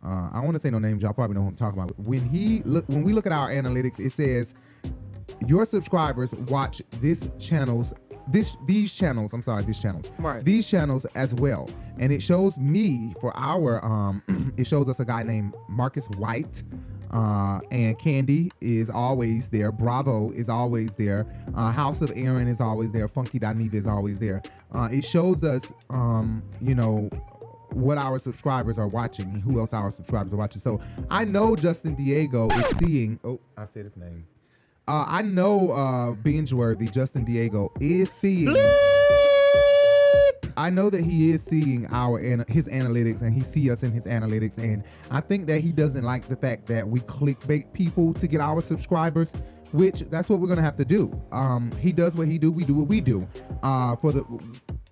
I don't want to say no names. Y'all probably know who I'm talking about. When we look at our analytics, it says your subscribers watch these channels. Right. These channels as well. And it shows me for our it shows us a guy named Marcus White. And Kandi is always there. Bravo is always there. House of Aaron is always there. Funky Dineva is always there. It shows us, what our subscribers are watching and who else our subscribers are watching. So I know Justin Diego is seeing. Oh, I said his name. I know Binge-worthy Justin Diego is seeing. I know that he is seeing his analytics, and he see us in his analytics, and I think that he doesn't like the fact that we clickbait people to get our subscribers, which that's what we're gonna have to do. He does what he do, we do what we do.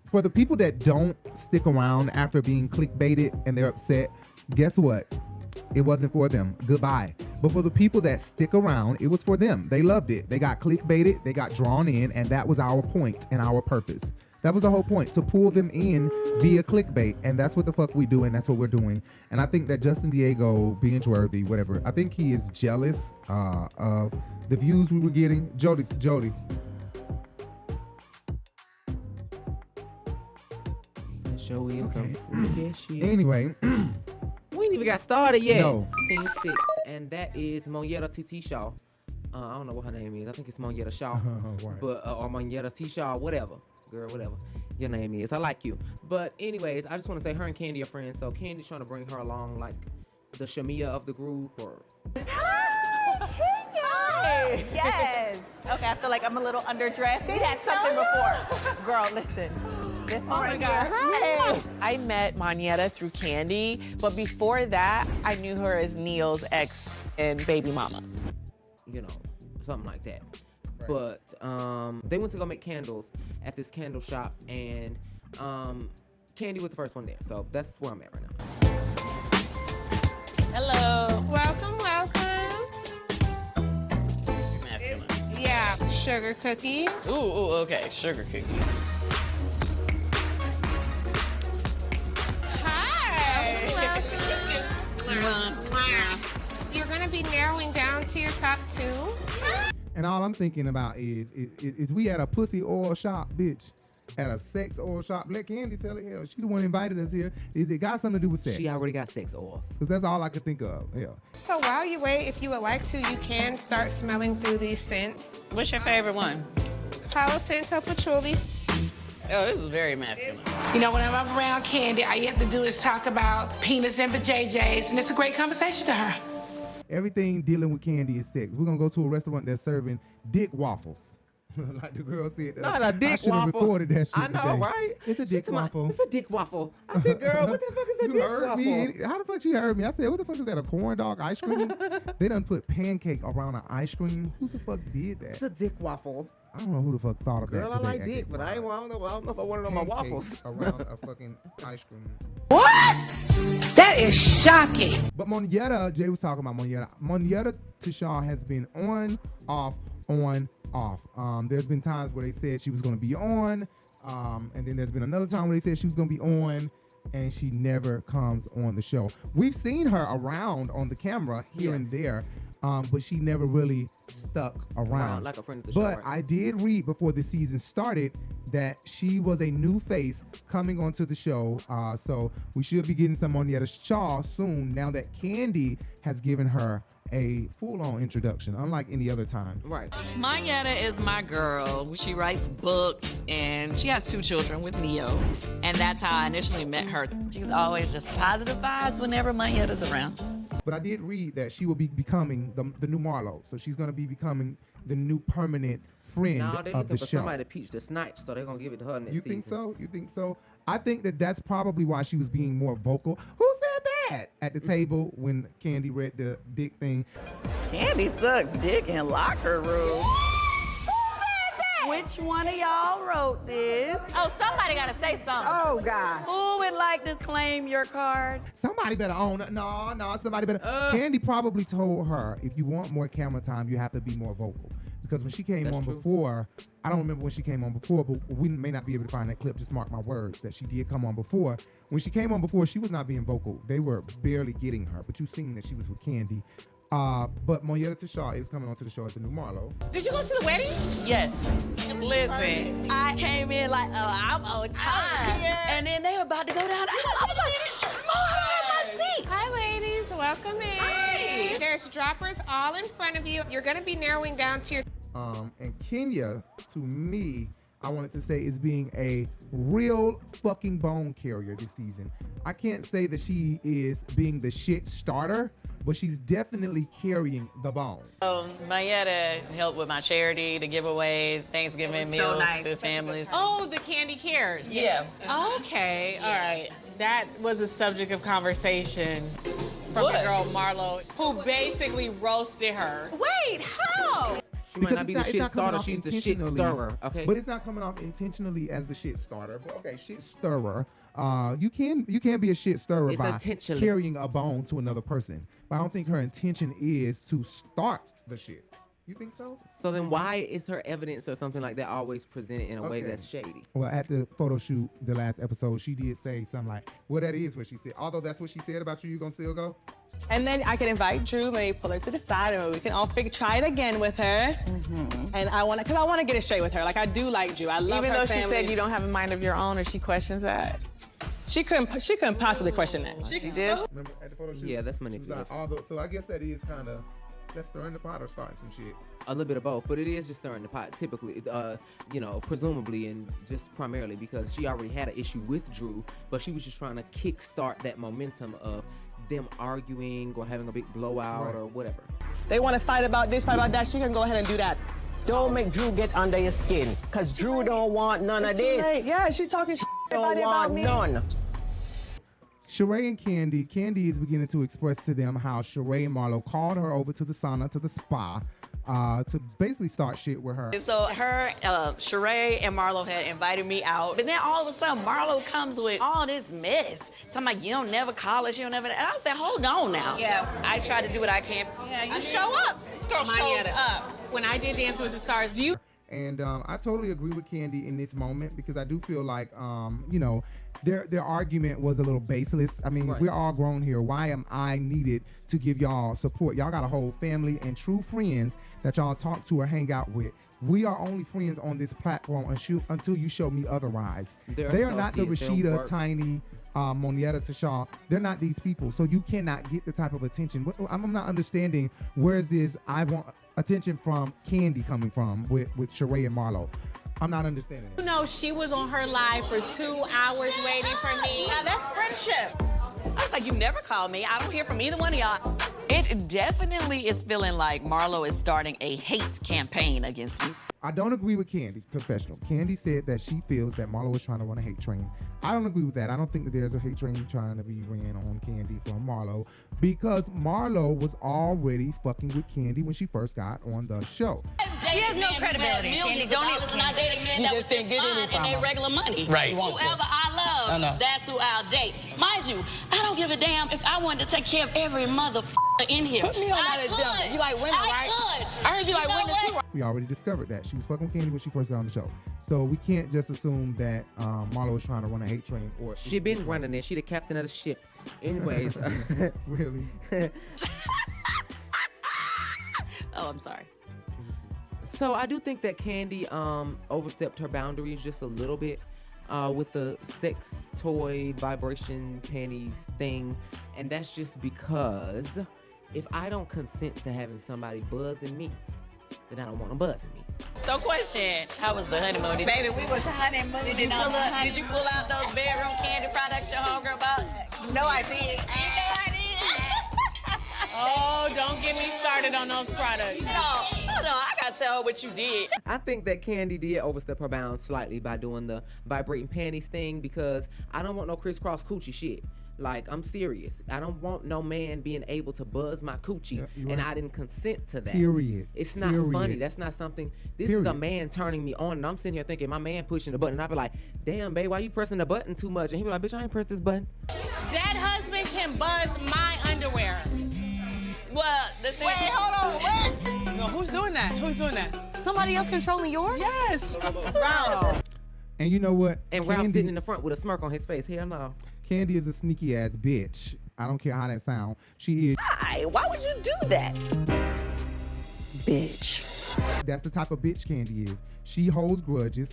For the people that don't stick around after being clickbaited and they're upset, guess what? It wasn't for them. Goodbye. But for the people that stick around, it was for them. They loved it. They got clickbaited, they got drawn in, and that was our point and our purpose. That was the whole point, to pull them in via clickbait, and that's what the fuck we do, and that's what we're doing. And I think that Justin Diego, Binge-worthy, whatever, I think he is jealous of the views we were getting. Jody. Show is Okay. some shit. Anyway, we ain't even got started yet. No. Scene 6, and that is Monyetta TT Shaw. I don't know what her name is. I think it's Monyetta Shaw, right. but or Monyetta T Shaw, whatever. Girl, whatever your name is. I like you. But anyways, I just want to say her and Kandi are friends. So Kandi's trying to bring her along like the Shamia of the group, or. Hi. Yes. Okay, I feel like I'm a little underdressed. We had something before. Girl, listen. This one right here. Hi. I met Monyetta through Kandi, but before that, I knew her as Neil's ex and baby mama. You know, something like that. Right. But they went to go make candles at this candle shop, and Kandi was the first one there. So that's where I'm at right now. Hello. Welcome. Masculine. Yeah, sugar cookie. Ooh, okay, sugar cookie. Hi. Welcome. You're gonna be narrowing down to your top 2. And all I'm thinking about is we at a pussy oil shop, bitch. At a sex oil shop. Let Kandi tell it. Hell, she the one invited us here. Is it got something to do with sex? She already got sex oils. Because that's all I could think of. Yeah. So while you wait, if you would like to, you can start smelling through these scents. What's your favorite one? Palo Santo Patchouli. Oh, this is very masculine. You know, whenever I'm around Kandi, all you have to do is talk about penis and vajayjays, and it's a great conversation to her. Everything dealing with Kandi is sex. We're going to go to a restaurant that's serving dick waffles. Like the girl said. Not a dick I should have waffle. recorded that shit I know, today. right? It's a dick waffle. It's a dick waffle. I said, girl, what the fuck is a You dick heard waffle? me. How the fuck she heard me? I said, what the fuck is that, a corn dog ice cream? They done put pancake around an ice cream. Who the fuck did It's that? a dick waffle. I don't know who the fuck thought of Girl, that today. I like dick, but I don't know if I want it on my Pancakes waffles. around a fucking ice cream. What? That is shocking. But Monyetta, Jay was talking about Monyetta. Monyetta Tisha has been on, off. There's been times where they said she was going to be on, and then there's been another time where they said she was going to be on, and she never comes on the show. We've seen her around on the camera here and there, but she never really stuck around. Like a friend of the show. But right? I did read before the season started that she was a new face coming onto the show. So we should be getting some Monyetta Shaw soon, now that Kandi has given her a full-on introduction, unlike any other time. Right. Monyetta is my girl. She writes books, and she has 2 children with Neo. And that's how I initially met her. She's always just positive vibes whenever Monyetta's around. But I did read that she will be becoming the new Marlo. So she's going to be becoming the new permanent friend No, they're of looking the for show. somebody to peach the snatch, so they're going to give it to her next You season. think so? You think so? I think that that's probably why she was being more vocal. Who said that at the table when Kandi read the dick thing? Kandi sucks dick in locker room. Which one of y'all wrote this? Oh, somebody got to say something. Oh, God. Who would like to claim your card? Somebody better own it. No, somebody better. Kandi probably told her, if you want more camera time, you have to be more vocal. because when she came That's on true. before, I don't remember when she came on before, but we may not be able to find that clip. Just mark my words that she did come on before. When she came on before, she was not being vocal. They were barely getting her, but you've seen that she was with Kandi. But Monyetta Tashaw is coming onto the show as the new Marlo. Did you go to the wedding? Yes. Listen, I came in like, I'm on time. And then they were about to go down the aisle. I was like, Lord, I have my seat. Hi, ladies. Welcome in. Hi. There's droppers all in front of you. You're going to be narrowing down to your... And Kenya, to me, I wanted to say is being a real fucking bone carrier this season. I can't say that she is being the shit starter, but she's definitely carrying the bone. Monyetta helped with my charity to give away Thanksgiving meals to families. Oh, the Kandi Cares. Yeah. Okay, all right. That was a subject of conversation from the girl Marlo, who basically roasted her. Wait, how? She might not be the shit starter, she's the shit stirrer, okay? But it's not coming off intentionally as the shit starter. But okay, shit stirrer. You can be a shit stirrer It's by intentionally. carrying a bone to another person. But I don't think her intention is to start the shit. You think so? So then why is her evidence or something like that always presented in a way Okay. that's shady? Well, at the photo shoot, the last episode, she did say something like, well, that is what she said. Although that's what she said about you gonna still go? And then I can invite Drew, maybe pull her to the side, and we can all try it again with her. And I want to get it straight with her. Like, I do like Drew. I love Even her though she family. said you don't have a mind of your own, or she questions that. She couldn't possibly question that. She did. Remember at the photo shoot? Yeah, that's She was like, manipulative. although, so I guess that is kind of, that's stirring the pot or starting some shit. A little bit of both, but it is just stirring the pot, typically, presumably and just primarily because she already had an issue with Drew, but she was just trying to kickstart that momentum of them arguing or having a big blowout or whatever. They want to fight about this, fight about that. She can go ahead and do that. Don't make Drew get under your skin, because Drew don't want none of this. Yeah, she talking shit Don't about want me. none. Sheree and Kandi is beginning to express to them how Sheree and Marlo called her over to the sauna, to the spa, to basically start shit with her. So her, Sheree and Marlo had invited me out, but then all of a sudden Marlo comes with all this mess. Talking about you don't never call us, you don't never. And I said, hold on now. Yeah. I try to do what I can. Yeah, you show up. This girl shows up. When I did Dancing with the Stars, do you? And I totally agree with Kandi in this moment because I do feel like, their argument was a little baseless. I mean, we're all grown here. Why am I needed to give y'all support? Y'all got a whole family and true friends that y'all talk to or hang out with. We are only friends on this platform until you show me otherwise. They are not the Rashida, Tiny, Monyetta, Tashaw. They're not these people. So you cannot get the type of attention. I'm not understanding where's this I want attention from Kandi coming from with Sheree and Marlo. I'm not understanding it. You know, she was on her live for 2 hours waiting for me. Now that's friendship. I was like, you never call me. I don't hear from either one of y'all. It definitely is feeling like Marlo is starting a hate campaign against me. I don't agree with Kandi, confessional. Kandi said that she feels that Marlo is trying to run a hate train. I don't agree with that. I don't think that there's a hate train trying to be ran on Kandi from Marlo because Marlo was already fucking with Kandi when she first got on the show. She has no credibility. Millions of dollars and I dated men that was just fine and they regular money. Right. Whoever I love, that's who I'll date. Mind you, I don't give a damn if I wanted to take care of every motherfucker in here. Put me on that agenda. You like women, right? I heard you like women too, right? We already discovered that. She was fucking with Kandi when she first got on the show. So we can't just assume that Marlo was trying to run a hate train. Or She been running it. She the captain of the ship. Anyways. Really? Oh, I'm sorry. So I do think that Kandi overstepped her boundaries just a little bit with the sex toy vibration panties thing. And that's just because if I don't consent to having somebody buzzing me, then I don't want them buzzing me. So question, how was the honeymoon? Baby, we was honeymoon. Did you pull out those bedroom candy products your homegirl bought? No, I did. Oh, don't get me started on those products. No, I gotta tell her what you did. I think that Kandi did overstep her bounds slightly by doing the vibrating panties thing because I don't want no crisscross coochie shit. Like, I'm serious. I don't want no man being able to buzz my coochie, and I didn't consent to that. Period. It's not funny. That's not something. This is a man turning me on, and I'm sitting here thinking my man pushing the button, and I be like, damn, babe, why you pressing the button too much? And he be like, bitch, I ain't pressed this button. That husband can buzz my underwear. Well, the thing. Wait, hold on, what? No, who's doing that? Who's doing that? Somebody else controlling yours? Yes. Wow. And you know what? And Ralph sitting in the front with a smirk on his face. Hell no. Kandi is a sneaky ass bitch. I don't care how that sounds. She is. Why would you do that? Bitch. That's the type of bitch Kandi is. She holds grudges,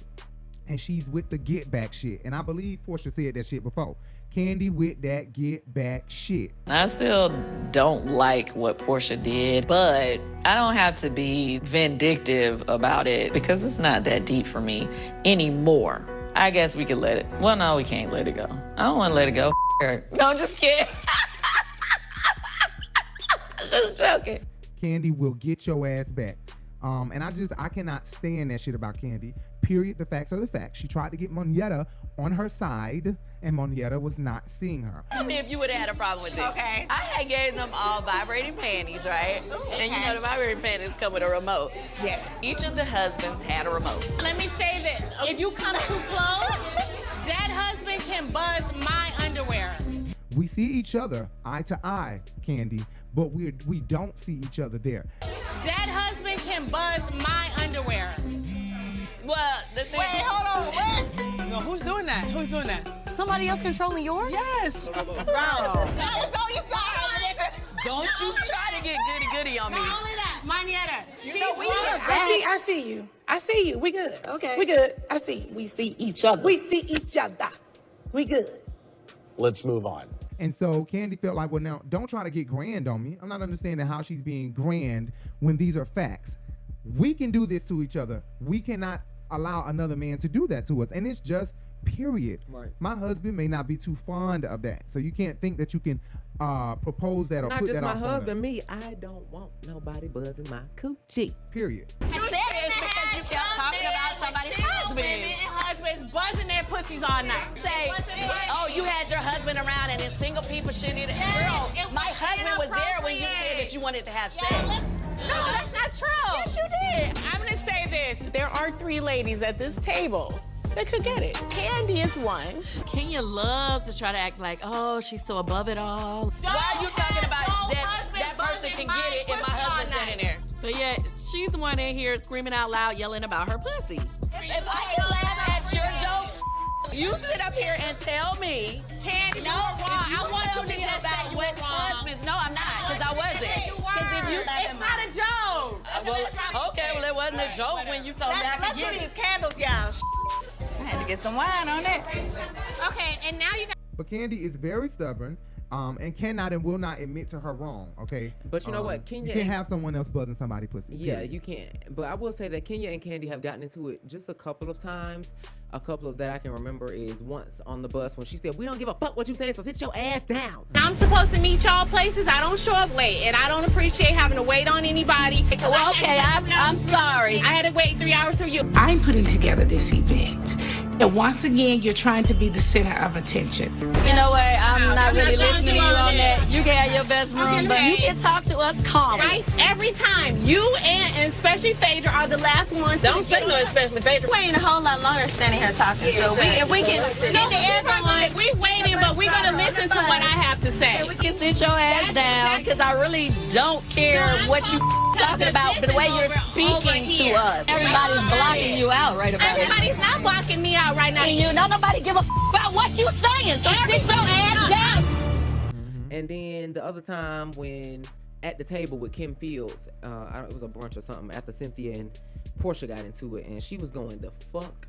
and she's with the get back shit. And I believe Porsha said that shit before. Kandi with that get back shit. I still don't like what Porsha did, but I don't have to be vindictive about it because it's not that deep for me anymore. I guess we could let it. Well, no, we can't let it go. I don't want to let it go. Her. No, I'm just kidding. Just joking. Kandi will get your ass back. And I cannot stand that shit about Kandi. Period. The facts are the facts. She tried to get Monyetta on her side, and Monyetta was not seeing her. Tell me if you would have had a problem with this. Okay. I had gave them all vibrating panties, right? And you know the vibrating panties come with a remote. Yes. Each of the husbands had a remote. Let me say this. If you come too close, that husband can buzz my underwear. We see each other eye to eye, Kandi, but we don't see each other there. That husband can buzz my underwear. Well, the thing. Wait, hold on. What? No, who's doing that? Who's doing that? Somebody else controlling yours? Yes. Wow. That was on your side. Don't you try to get goody on me. Not only that, Monyetta, she's I see you. I see you. We good. Okay. We good. I see you. We see each other. We see each other. We good. Let's move on. And so Kandi felt like, well, now, don't try to get grand on me. I'm not understanding how she's being grand when these are facts. We can do this to each other. We cannot allow another man to do that to us. And it's just period. Right. My husband may not be too fond of that. So you can't think that you can propose that or Not put just that my off on us. husband, me. I don't want nobody buzzing my coochie. Period. I said it's because you kept talking about somebody's husband. Women and husbands buzzing their pussies all night. Say, oh, you had your husband around and then single people shouldn't either. Girl, my husband was there when you said that you wanted to have sex. No, that's not true. Yes, you did. I'm gonna say this. There are 3 ladies at this table that could get it. Kandi is one. Kenya loves to try to act like, oh, she's so above it all. Why are you talking about that person can get it if my husband's sitting there? But yet, she's the one in here screaming out loud, yelling about her pussy. If I can laugh at your joke, you sit up here and tell me, Kandi, no, I want you to get about what husbands. No, I'm not, because I wasn't. It's not a joke. Well, okay, well, it wasn't a joke when you told me I could get Let's do it. these candles, y'all. I had to get some wine on that. Okay, and now you got. But Kandi is very stubborn. And cannot and will not admit to her wrong, okay? But you know what? Kenya you can't have someone else buzzing somebody's pussy. Yeah, period. you can't. But I will say that Kenya and Kandi have gotten into it just a couple of times. A couple of that I can remember is once on the bus when she said, "We don't give a fuck what you think, so sit your ass down." I'm supposed to meet y'all places. I don't show up late, and I don't appreciate having to wait on anybody. Well, okay, I'm sorry. I had to wait 3 hours for you. I'm putting together this event. And once again, you're trying to be the center of attention. You know what? I'm not really listening to you on that. You can have your best room, but you can talk to us calmly. Right? Every time. You and especially Phaedra are the last ones. Don't say no, especially Phaedra. Waiting a whole lot longer standing here talking. So if we can get the air going. We're waiting, but we're going to listen to what I have to say. We can sit your ass down, because I really don't care what you talking about, but the way you're speaking to us. Everybody's blocking you out right about it. Everybody's not blocking me out right now. And you don't nobody give a about what you saying, so sit your ass down. And then the other time when at the table with Kim Fields, it was a brunch or something, after Cynthia and Porsha got into it, and she was going the fuck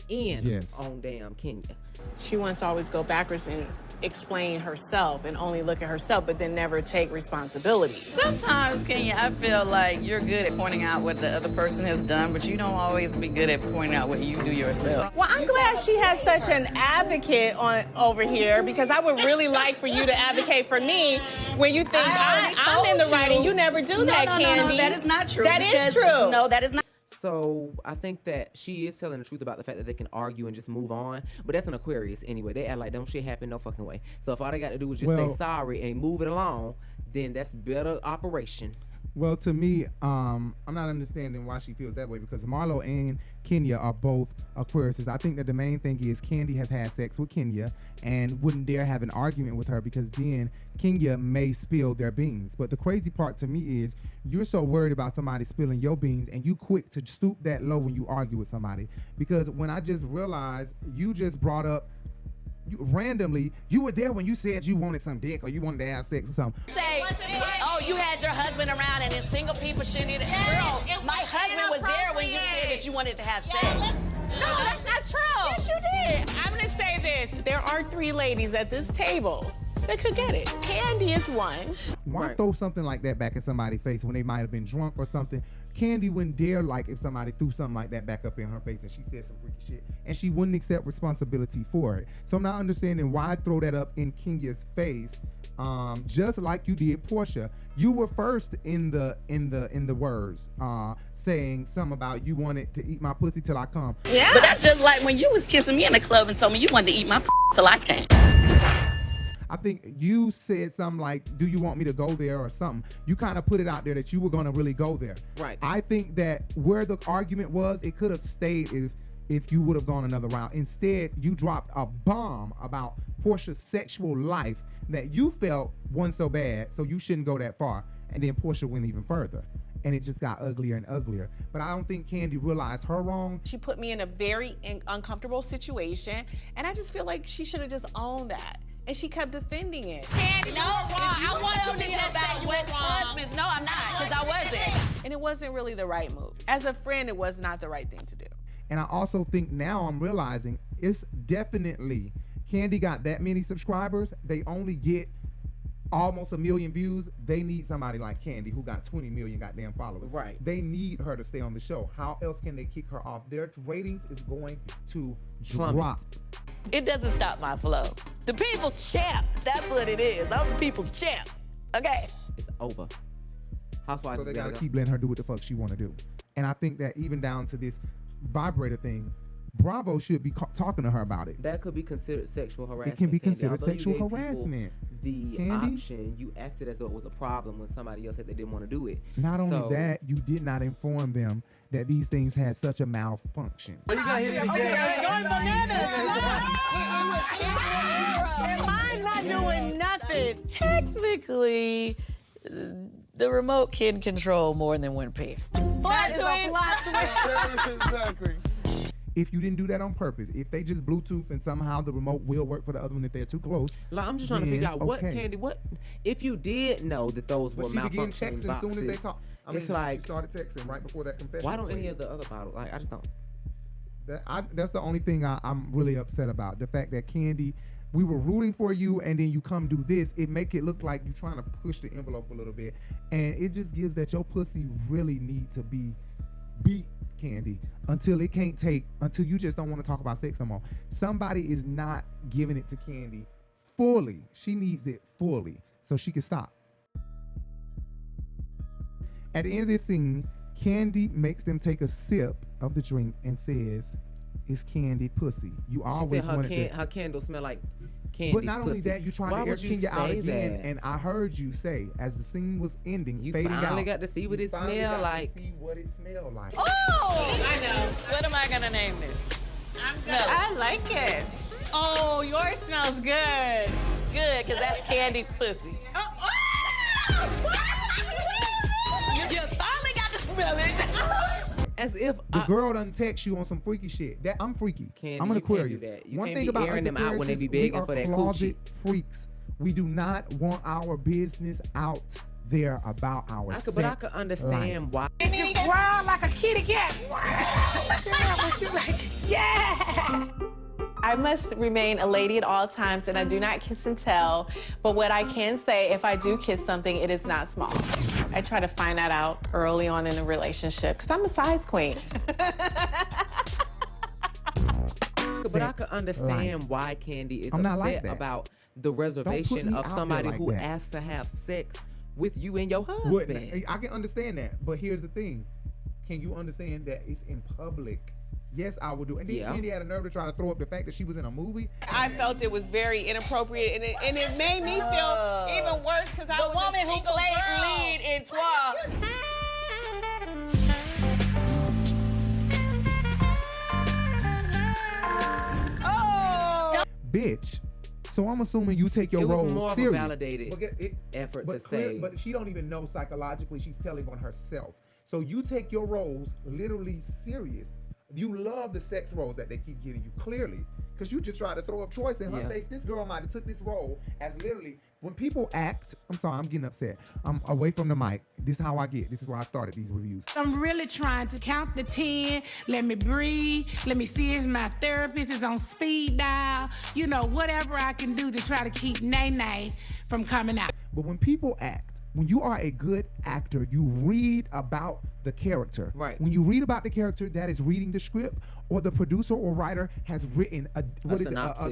in on damn Kenya. She wants to always go backwards and explain herself and only look at herself, but then never take responsibility. Sometimes, Kenya, I feel like you're good at pointing out what the other person has done, but you don't always be good at pointing out what you do yourself. Well, I'm glad she has such an advocate over here, because I would really like for you to advocate for me when you think I'm in the right and you never do that, Kandi. No, that is not true. That is true. No, that is not. So I think that she is telling the truth about the fact that they can argue and just move on. But that's an Aquarius anyway. They act like don't shit happen no fucking way. So if all they got to do is just say sorry and move it along, then that's better operation. Well, to me, I'm not understanding why she feels that way, because Marlo and Kenya are both Aquariuses. I think that the main thing is Kandi has had sex with Kenya and wouldn't dare have an argument with her, because then Kenya may spill their beans. But the crazy part to me is you're so worried about somebody spilling your beans and you quick to stoop that low when you argue with somebody. Because when I just realized you just brought up randomly, you were there when you said you wanted some dick or you wanted to have sex or something. Say, oh, you had your husband around and then single people shouldn't either. Girl, my husband was there when you said that you wanted to have sex. No, that's not true. Yes, you did. I'm gonna say this. There are 3 ladies at this table that could get it. Kandi is one. Why throw something like that back in somebody's face when they might have been drunk or something? Kandi wouldn't dare, like, if somebody threw something like that back up in her face and she said some freaky shit, and she wouldn't accept responsibility for it. So I'm not understanding why throw that up in Kenya's face, just like you did Porsha. You were first in the words, saying something about you wanted to eat my pussy till I come. Yeah. But that's just like when you was kissing me in the club and told me you wanted to eat my till I came. I think you said something like, do you want me to go there or something? You kind of put it out there that you were going to really go there. Right. I think that where the argument was, it could have stayed if you would have gone another round. Instead, you dropped a bomb about Porsha's sexual life that you felt wasn't so bad, so you shouldn't go that far. And then Porsha went even further. And it just got uglier and uglier. But I don't think Kandi realized her wrong. She put me in a very uncomfortable situation, and I just feel like she should have just owned that. And she kept defending it. Kandi, no, I want to be about what husbands. No, I'm not, because I wasn't. And it wasn't really the right move. As a friend, it was not the right thing to do. And I also think now I'm realizing it's definitely, Kandi got that many subscribers. They only get almost 1 million views. They need somebody like Kandi who got 20 million goddamn followers. Right. They need her to stay on the show. How else can they kick her off? Their ratings is going to drop. It doesn't stop my flow. The people's champ. That's what it is. I'm the people's champ. Okay. It's over. Housewives. So they gotta keep letting her do what the fuck she wanna do. And I think that even down to this vibrator thing, Bravo should be talking to her about it. That could be considered sexual harassment. It can be Kandi. considered Although sexual you gave harassment. The Kandi? option, you acted as though it was a problem when somebody else said they didn't want to do it. Not only that, you did not inform them that these things had such a malfunction. You gotta hit it again. Going bananas. Mine's not doing nothing. Technically, the remote can control more than one pair. That is a plot twist. Exactly. If you didn't do that on purpose, if they just Bluetooth and somehow the remote will work for the other one if they're too close. Like, I'm just trying to figure out what, okay. Kandi, what, if you did know that those were But she began malfunctioning texting boxes. as soon as they talk. It's like, she started texting right before that confession. why don't any of the other bottles, like, I just don't. That's the only thing I'm really upset about. The fact that Kandi, we were rooting for you and then you come do this, it make it look like you're trying to push the envelope a little bit. And it just gives that your pussy really need to be beat, Kandi, until it can't take, until you just don't want to talk about sex no more. Somebody is not giving it to Kandi fully. She needs it fully so she can stop. At the end of this scene, Kandi makes them take a sip of the drink and says, "It's Kandi pussy." You always wanted her candle smell like candy. But not only that, you tried to air Kenya out again, that? and I heard you say as the scene was ending, You fading finally out, got to see what it finally smell got like. to see what it smelled like. Oh! I know. What am I going to name this? I like it. Oh, yours smells good. Good, because that's Kandi's pussy. You finally got to smell it. As if The girl done text you on some freaky shit. That I'm freaky. Kandi, I'm an you can't Aquarius. do that. You One can't thing be about airing us them out when they Aquariuses, be begging we are for that closet coochie. freaks. We do not want our business out there about our sex but I could understand why. Did you growl like a kitty cat? What you like? Yeah. I must remain a lady at all times, and I do not kiss and tell. But what I can say, if I do kiss something, it is not small. I try to find that out early on in a relationship, because I'm a size queen. But I could understand why Kandi is I'm not upset like that. about the reservation me of out somebody there like who that. asked to have sex with you and your husband. Wouldn't. I can understand that, but here's the thing. Can you understand that it's in public? Yes, I would do. And then Yeah. Kandi had a nerve to try to throw up the fact that she was in a movie. I felt it was very inappropriate, and it made me feel even worse because I was woman a who single played girl. lead in Twa. Bitch. So I'm assuming you take your It was role more of a serious. validated effort to say. But she don't even know psychologically she's telling on herself. So you take your roles literally serious. You love the sex roles that they keep giving you, clearly. Because you just tried to throw up choice in her face. This girl might have took this role as literally, when people act, I'm sorry, I'm getting upset. I'm away from the mic. This is how I get. This is why I started these reviews. I'm really trying to count the 10. Let me breathe. Let me see if my therapist is on speed dial. You know, whatever I can do to try to keep Nene from coming out. But when people act, when you are a good actor, you read about the character. Right. When you read about the character, that is reading the script, or the producer or writer has written a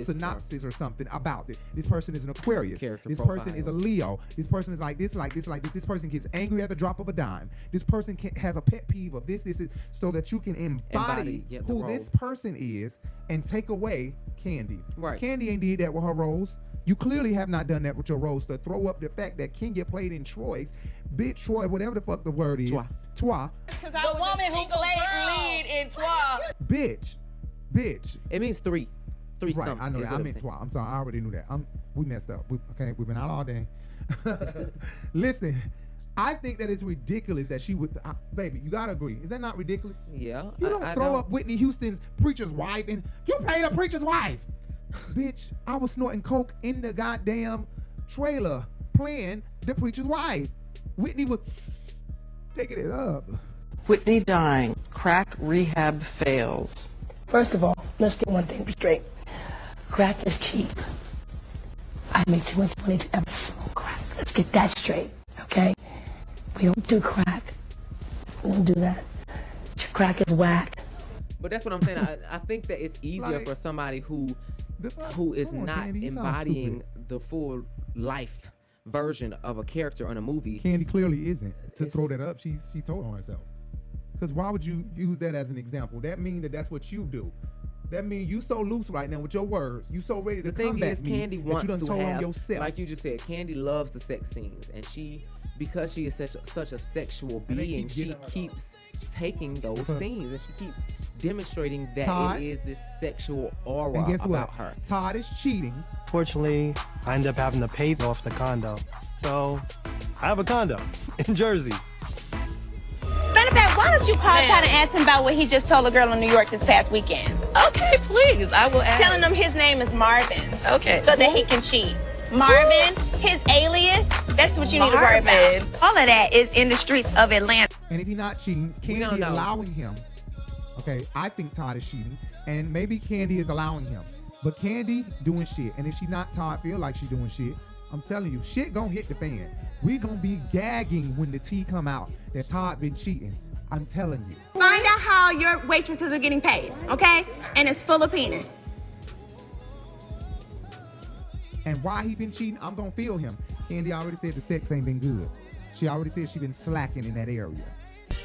synopsis or something about it. This person is an Aquarius. Character This profile. person is a Leo. This person is like this, like this, like this. This person gets angry at the drop of a dime. This person has a pet peeve of this, so that you can embody the who role. this person is and take away Kandi. Right. Kandi ain't did that with her roles. You clearly have not done that with your roles to throw up the fact that Kenya played in Troy's, bitch, Troy, whatever the fuck the word is. Twa. The woman who played lead in Twa. Bitch. It means three. Three Right, something. I know is that. what I I'm meant saying. Twa. I'm sorry, I already knew that. We messed up. We've been out all day. Listen, I think that it's ridiculous that she would, baby, you gotta agree. Is that not ridiculous? Yeah. You don't throw up Whitney Houston's preacher's wife and you played a preacher's wife. Bitch, I was snorting coke in the goddamn trailer playing the preacher's wife. Whitney was taking it up. Whitney dying. Crack rehab fails. First of all, let's get one thing straight. Crack is cheap. I make too much money to ever smoke crack. Let's get that straight, okay? We don't do crack. We don't do that. Crack is whack. But that's what I'm saying. I think that it's easier for somebody who is not Kandi, you sound embodying the full life version of a character in a movie. Kandi clearly isn't. To throw that up, she told on herself. Because why would you use that as an example? That means that's what you do. That means you so loose right now with your words. You so ready to The thing combat is, me Kandi that wants you done to told on have, yourself. like you just said, Kandi loves the sex scenes, and because she is such a sexual And they being, keep she giving her keeps taking those scenes, and she keeps demonstrating that Todd, it is this sexual aura and guess about what? her. Todd is cheating. Fortunately, I ended up having to pay off the condo. So, I have a condo in Jersey. Matter of fact, why don't you call Todd and ask him about what he just told a girl in New York this past weekend? Okay, please, I will ask. Telling him his name is Marvin. Okay. So that he can cheat. Marvin, his alias, that's what you need to worry about. All of that is in the streets of Atlanta. And if he's not cheating, We don't Kandi know. allowing him. Okay, I think Todd is cheating, and maybe Kandi is allowing him. But Kandi doing shit, and if she not, Todd feel like she doing shit. I'm telling you, shit gonna hit the fan. We gonna be gagging when the tea come out that Todd been cheating. I'm telling you. Find out how your waitresses are getting paid, okay? And it's full of penis. And why he been cheating, I'm gonna feel him. Kandi already said the sex ain't been good. She already said she been slacking in that area.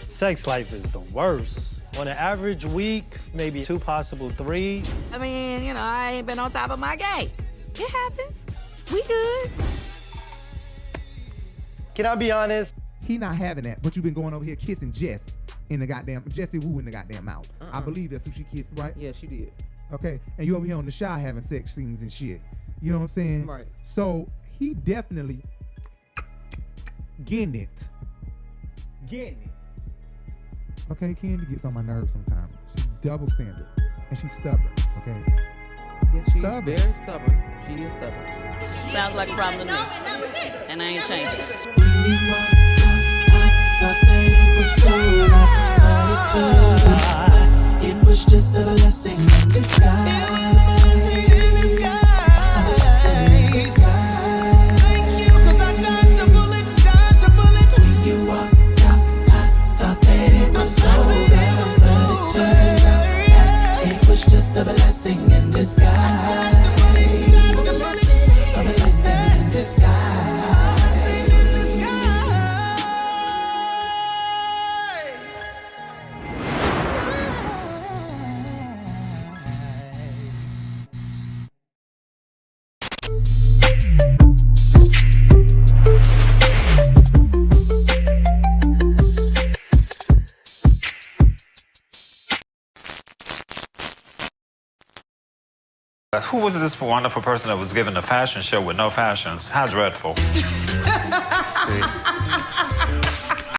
Sex life is the worst. On an average week, maybe 2, possible 3. I mean, you know, I ain't been on top of my game. It happens. We good. Can I be honest? He not having that, but you been going over here kissing Jess in the goddamn, Jessie Wu in the goddamn mouth. I believe that's who she kissed, right? Yeah, she did. Okay, and you over here on the shy having sex scenes and shit. You know what I'm saying? Right. So he definitely getting it. Getting it. Okay, Kandi gets on my nerves sometimes. She's double standard. And she's stubborn, okay? Yeah, she's Stubborn. very stubborn. She is stubborn. Sounds like a problem to me. And I ain't changing. It was just a blessing in disguise. Thank you, 'cause I dodged a bullet. When you walked out, I thought that it was over, but it turned out it was just a blessing in disguise. A blessing in disguise. Who was this wonderful person that was given a fashion show with no fashions? How dreadful.